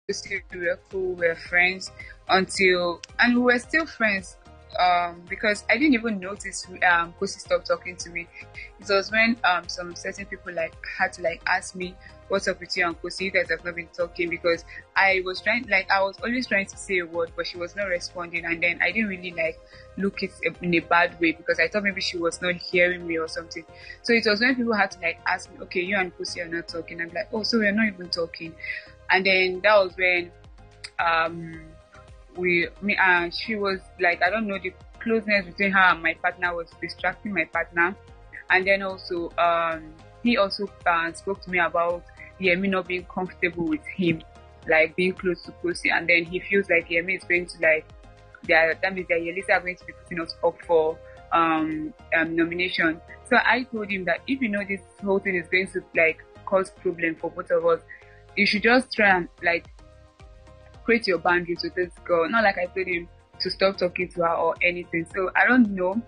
Kosi, we were cool, we were friends and we were still friends. Because I didn't even notice Kosi stopped talking to me. It was when some certain people like had to like ask me what's up with you and Kosi, you guys have not been talking, because I was always trying to say a word, but she was not responding, and then I didn't really like look it in a bad way, because I thought maybe she was not hearing me or something. So it was when people had to like ask me, okay, you and Kosi are not talking. I'm like, oh, so we're not even talking. And then that was when she was like, I don't know, the closeness between her and my partner was distracting my partner. And then also he also spoke to me about Yemi not being comfortable with him, like being close to Kosi, and then he feels like Yemi is going to like that means that Yelisa are going to be putting us up for nomination. So I told him that if you know this whole thing is going to like cause problem for both of us, you should just try and like create your boundaries with this girl. Not like I told him to stop talking to her or anything. So I don't know.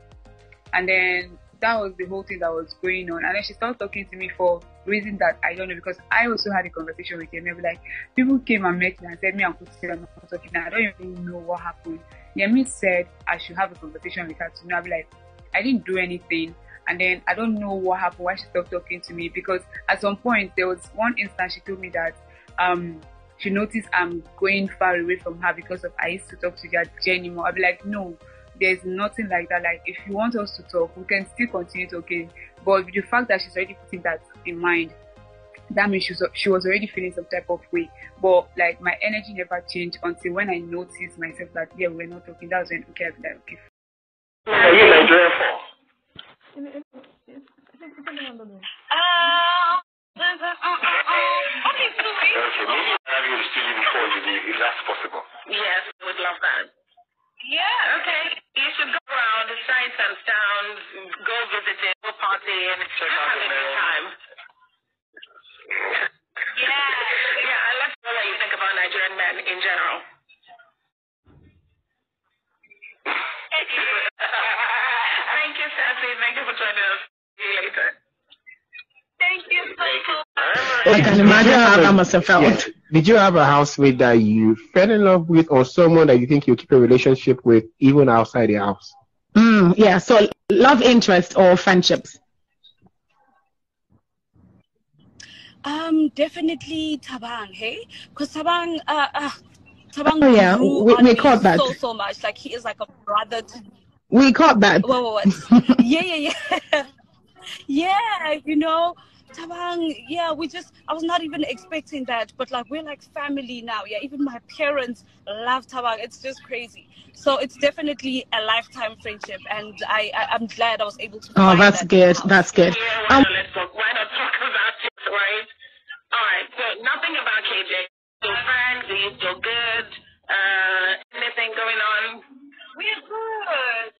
And then that was the whole thing that was going on. And then she started talking to me for reasons that I don't know, because I also had a conversation with Yemi. Like, people came and met me and said me and Kosi are not talking. And I don't even know what happened. Yemi said I should have a conversation with her to know. I'll be like, I didn't do anything. And then I don't know what happened, why she stopped talking to me, because at some point there was one instance she told me that she noticed I'm going far away from her because of I used to talk to Jenny anymore. I'll be like, no, there's nothing like that. Like, if you want us to talk, we can still continue talking. But with the fact that she's already putting that in mind, that means she was already feeling some type of way. But like, my energy never changed until when I noticed myself that yeah, we're not talking. That was when okay, I'll be like, okay. Are you Nigerian for? What are you doing? Okay, maybe having you in the studio before if that's possible. Yes, I would love that. Yeah, okay. You should go around the sights and sounds, go visit it, go party, and just have a good time. Yeah, I love to know what you think about Nigerian men in general. Thank you, Tsatsii. Thank you for joining us. See you later. Thank you so much. I can imagine how that must have felt. Yeah. Did you have a housemate that you fell in love with, or someone that you think you keep a relationship with even outside the house? Yeah, so love interest or friendships? Definitely Thabang, hey? Because Thabang, Thabang Oh, yeah, we caught that. So much. Like, he is like a brother to me. We caught that. What? Yeah. Yeah, you know, Thabang, yeah, I was not even expecting that, but like, we're like family now. Yeah, even my parents love Thabang. It's just crazy. So it's definitely a lifetime friendship, and I'm glad I was able to find that's that good. out. That's good. Why not talk about it, right? All right, so nothing about KJ. So friends, are you still good? Anything going on? We're good.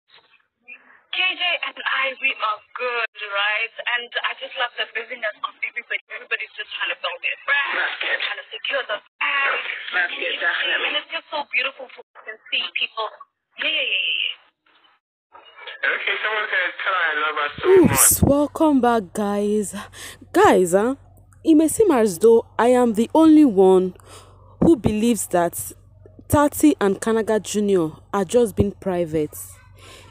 KJ and we are good, right? And I just love the busyness of everybody. Everybody's just trying to build their brand, trying to secure the brand. That's good, definitely. And it's just so beautiful to see people. Yeah. Okay, someone said, tell her I love her so much. Welcome back, guys. Guys, it may seem as though I am the only one who believes that Tsatsii and Kanaga Jr. are just being private.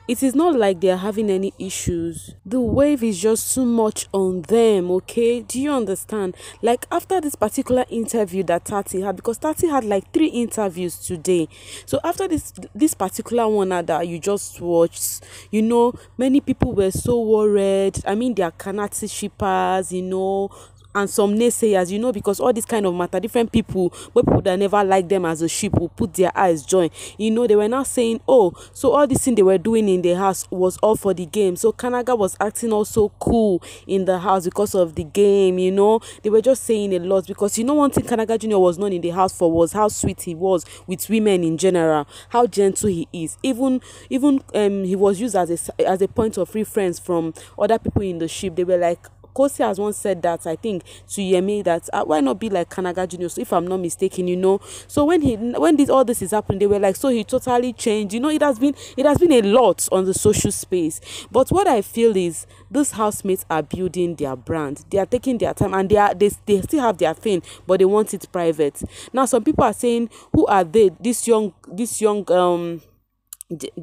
It is not like they are having any issues. The wave is just too much on them, okay? Do you understand? Like, after this particular interview that Tsatsii had, because Tsatsii had like 3 interviews today. So after this particular one that you just watched, you know, many people were so worried. I mean, they are Kanati shippers, you know, and some naysayers, you know, because all this kind of matter, different people that never liked them as a ship will put their eyes join, you know. They were now saying, oh, so all this thing they were doing in the house was all for the game. So Kanaga was acting also cool in the house because of the game, you know. They were just saying a lot, because you know, one thing Kanaga Jr. was known in the house for was how sweet he was with women in general, how gentle he is. Even he was used as a point of reference from other people in the ship. They were like Kosi has once said that, I think, to Yemi, that why not be like Kanaga Junior? So if I'm not mistaken, you know. So when all this is happening, they were like, so he totally changed. You know, it has been a lot on the social space. But what I feel is these housemates are building their brand. They are taking their time, and they still have their thing, but they want it private. Now some people are saying, who are they? This young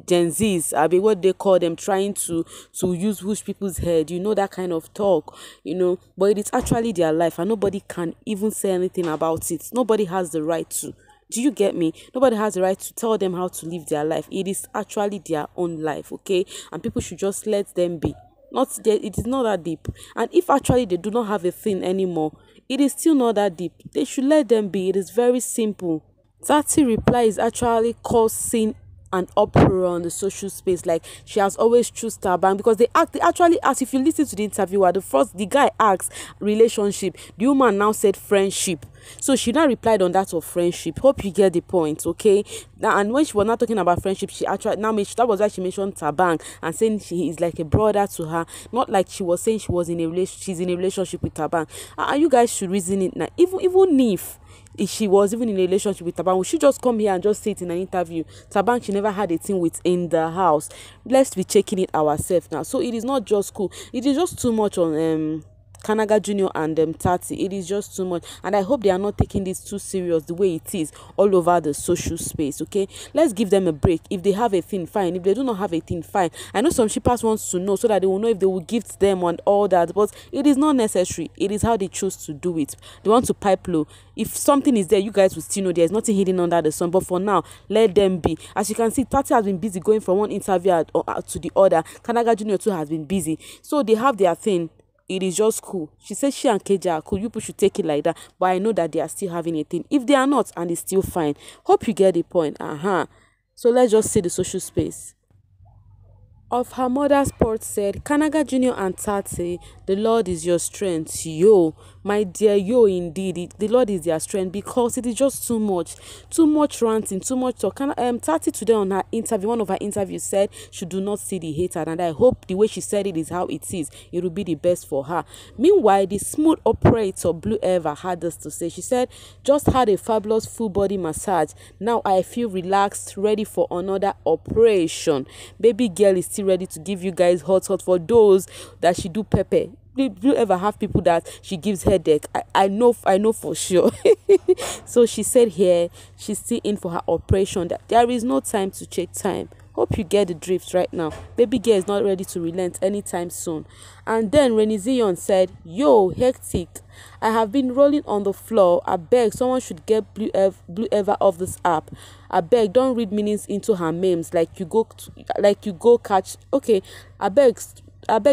Gen Zs, I mean, what they call them, trying to push people's head, you know, that kind of talk, you know. But it is actually their life, and nobody can even say anything about it. Nobody has the right to. Do you get me? Nobody has the right to tell them how to live their life. It is actually their own life, okay? And people should just let them be. It is not that deep. And if actually they do not have a thing anymore, it is still not that deep. They should let them be. It is very simple. Tsatsii reply is actually causing an uproar on the social space. Like, she has always choose thabang, because they actually asked, if you listen to the interviewer, the guy asked relationship, the woman now said friendship. So she now replied on that of friendship. Hope you get the point, okay? Now, and when she was not talking about friendship, she actually that was why she mentioned thabang and saying he is like a brother to her, not like she was saying she's in a relationship with thabang. And you guys should reason it now. Even if she was even in a relationship with thabang, we should just come here and just say it in an interview. Thabang, she never had a thing with in the house. Let's be checking it ourselves now. So it is not just cool. It is just too much on Kanaga Junior and Tsatsii. It is just too much, and I hope they are not taking this too serious the way it is all over the social space. Okay, let's give them a break. If they have a thing, fine. If they do not have a thing, fine. I know some shippers wants to know so that they will know if they will gift them and all that, but it is not necessary. It is how they choose to do it. They want to pipe low. If something is there, you guys will still know there's nothing hidden under the sun. But for now, let them be. As you can see, Tsatsii has been busy going from one interview to the other. Kanaga Junior too has been busy, so they have their thing. It is just cool. She said she and KJ are cool. You people should take it like that. But I know that they are still having a thing. If they are not, and it's still fine. Hope you get the point. So let's just see the social space. Of her mother's part said, Kanaga Junior and Tsatsii, the Lord is your strength. Yo, my dear, yo, indeed, the Lord is their strength, because it is just too much ranting, too much talk. Tsatsii today on her interview, one of her interviews, said she do not see the hater, and I hope the way she said it is how it is. It will be the best for her. Meanwhile, the smooth operator Blue Eva had this to say. She said, just had a fabulous full body massage. Now I feel relaxed, ready for another operation. Baby girl is still ready to give you guys hot for those that she do pepper. Do you ever have people that she gives headache? I know for sure. So she said here she's still in for her operation, that there is no time to check time. Hope you get the drift right now. Baby girl is not ready to relent anytime soon. And then Renny Zion said, yo, hectic. I have been rolling on the floor. I beg someone should get Blue Eva off this app. I beg, don't read meanings into her memes like you go catch. Okay, I beg,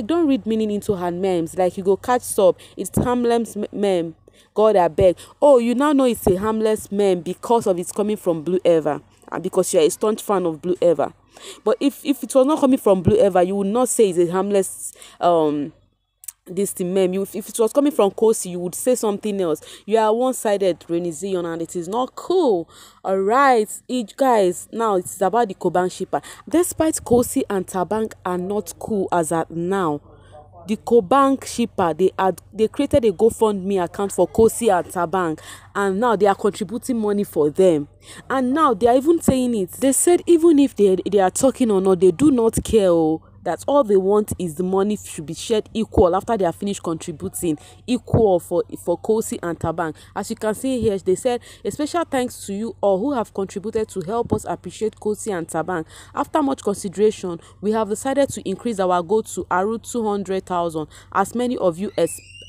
don't read meaning into her memes like you go catch sub. It's harmless meme. God, I beg. Oh, you now know it's a harmless meme because of it's coming from Blue Eva, and because you're a staunch fan of Blue Eva. But if it was not coming from Blue Eva, you would not say it's a harmless this thing meme. If it was coming from Kosi, you would say something else. You are one-sided, Renny Zion, and it is not cool. All right, guys, now it's about the Koban shipper. Despite Kosi and thabang are not cool as at now, the Koban shipper, they created a GoFundMe account for Kosi and thabang, and now they are contributing money for them. And now they are even saying it. They said even if they are talking or not, they do not care. That all they want is the money should be shared equal after they are finished contributing, equal for Kosi and thabang. As you can see here, they said a special thanks to you all who have contributed to help us appreciate Kosi and thabang. After much consideration, we have decided to increase our goal to around 200,000. As many of you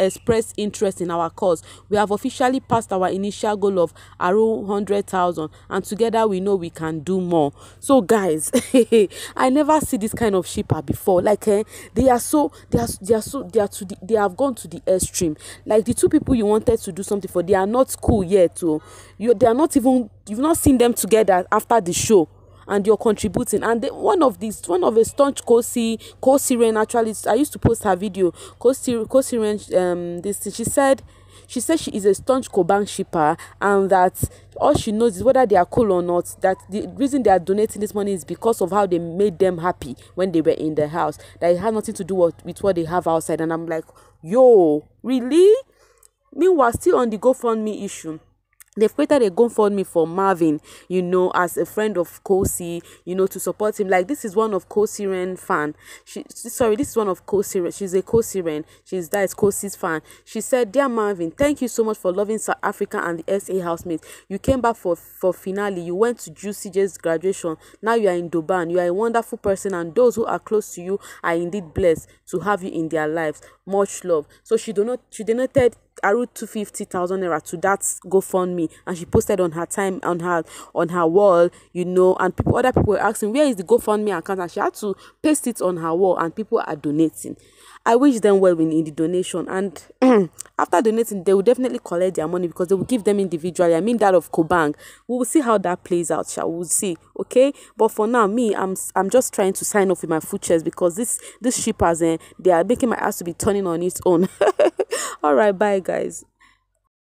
expressed interest in our cause, we have officially passed our initial goal of around 100,000, and together we know we can do more. So guys, I never see this kind of shipper before. Like they have gone to the extreme. Like the two people you wanted to do something for, they are not cool yet. They are not even, you've not seen them together after the show, and you're contributing. And one of a staunch Kosi Rain, actually, I used to post her video. Kosi Rain, she She said she is a staunch thabang shipper, and that all she knows is whether they are cool or not. That the reason they are donating this money is because of how they made them happy when they were in the house. That it had nothing to do with what they have outside. And I'm like, yo, really? Meanwhile, still on the GoFundMe issue, they've created a GoFundMe for Marvin, you know, as a friend of Kosi, you know, to support him. Like, this is one of Kosi Ren fan. This is one of Kosi Ren. She's a Kosi Ren. That is Kosi's fan. She said, "Dear Marvin, thank you so much for loving South Africa and the SA housemates. You came back for finale. You went to Juicy J's graduation. Now you are in Durban. You are a wonderful person, and those who are close to you are indeed blessed to have you in their lives. Much love." So she donated around 250,000 naira to that GoFundMe, and she posted on her wall, you know, and other people were asking, where is the GoFundMe account, and she had to paste it on her wall, and people are donating. I wish them well in the donation, and after donating, they will definitely collect their money because they will give them individually. I mean that of thabang. We will see how that plays out, shall we see? Okay, but for now, I'm just trying to sign off with my foot chest because this shippers, they are making my ass to be turning on its own. All right, bye guys.